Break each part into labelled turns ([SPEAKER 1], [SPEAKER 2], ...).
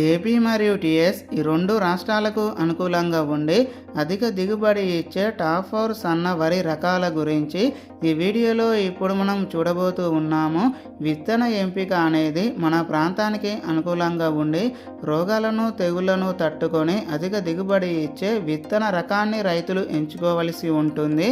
[SPEAKER 1] AP మరియు TS ఈ రెండు రాష్ట్రాలకు అనుకూలంగా ఉండి అధిక దిగుబడి ఇచ్చే టాప్ 4 సన్న వరి రకాల గురించి ఈ వీడియోలో ఇప్పుడు మనం చూడబోతూ ఉన్నాము. విత్తన ఎంపిక అనేది మన ప్రాంతానికి అనుకూలంగా ఉండి రోగాలను తెగుళ్లను తట్టుకొని అధిక దిగుబడి ఇచ్చే విత్తన రకాన్ని రైతులు ఎంచుకోవలసి ఉంటుంది.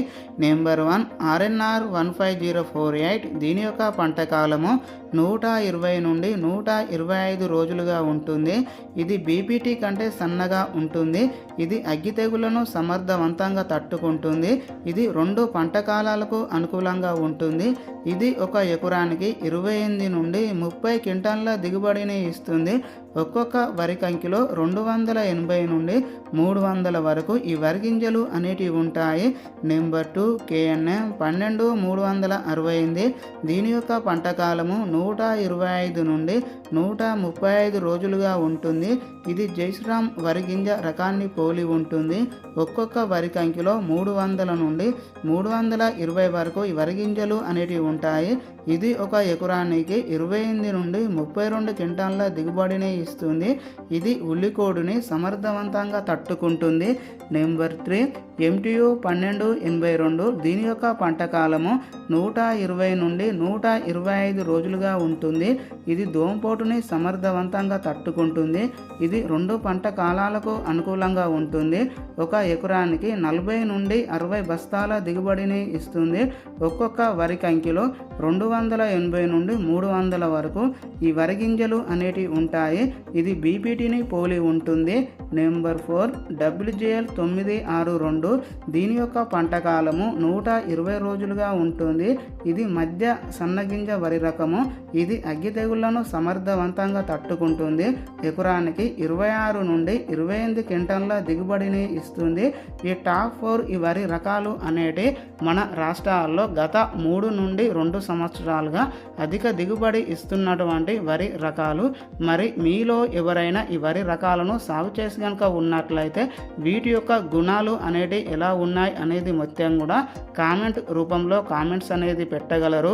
[SPEAKER 1] Number 1 RNR 15048. దీని యొక్క పంట కాలము 120 నుండి 125 రోజులుగా ఉంటుంది. ఇది బీపీటీ కంటే సన్నగా ఉంటుంది. ఇది అగ్గి తెగులను సమర్థవంతంగా తట్టుకుంటుంది. ఇది 2 పంట కాలాలకు అనుకూలంగా ఉంటుంది. ఇది ఒక ఎకరానికి 28 నుండి 30 క్వింటాన్ల దిగుబడిని ఇస్తుంది. ఒక్కొక్క వరి కంకిలో 280 నుండి 300 వరకు ఈ వరి గింజలు అనేటివి ఉంటాయి. Number 2 KNM 12368. దీని యొక్క పంట కాలము 125 నుండి 135 రోజులుగా ఉంటుంది. ఇది జైశ్రామ్ వరి గింజ రకాన్ని పోలి ఉంటుంది. ఒక్కొక్క వరి కంకిలో 300 నుండి 320 వరకు ఈ వరి గింజలు అనేటివి ఉంటాయి. ఇది ఒక ఎకరానికి 28 నుండి 32 క్వింటాన్ల దిగుబడిని ఇస్తుంది. ఇది ఉల్లికోడుని సమర్థవంతంగా తట్టుకుంటుంది. Number 3 MTU 1282. దీని యొక్క పంట కాలము 120 నుండి 125 రోజులుగా ఉంటుంది. ఇది దోమపోటుని సమర్థవంతంగా తట్టుకుంటుంది. ఇది 2 పంట కాలాలకు అనుకూలంగా ఉంటుంది. ఒక ఎకరానికి 40 నుండి 60 బస్తాల దిగుబడిని ఇస్తుంది. ఒక్కొక్క వరి కంకిలో 280 నుండి 300 వరకు ఈ వరి గింజలు అనేటివి ఉంటాయి. ఇది బీపీటీని పోలి ఉంటుంది. Number 4 WGL 962. దీని యొక్క పంట కాలము 120 రోజులుగా ఉంటుంది. ఇది మధ్య సన్నగింజ వరి రకము. ఇది అగ్గి తెగుళ్లను సమర్థవంతంగా తట్టుకుంటుంది. ఎకరానికి 26 నుండి 28 క్వింటాన్ల దిగుబడిని ఇస్తుంది. ఈ టాప్ 4 ఈ వరి రకాలు అనేటి మన రాష్ట్రాల్లో గత 3 నుండి 2 సంవత్సరాలుగా అధిక దిగుబడి ఇస్తున్నటువంటి వరి రకాలు. మరి మీలో ఎవరైనా ఈ వరి రకాలను సాగు చేసి కనుక ఉన్నట్లయితే వీటి యొక్క గుణాలు అనేటి ఎలా ఉన్నాయి అనేది మొత్తం కూడా కామెంట్ రూపంలో కామెంట్స్ అనేది పెట్టగలరు.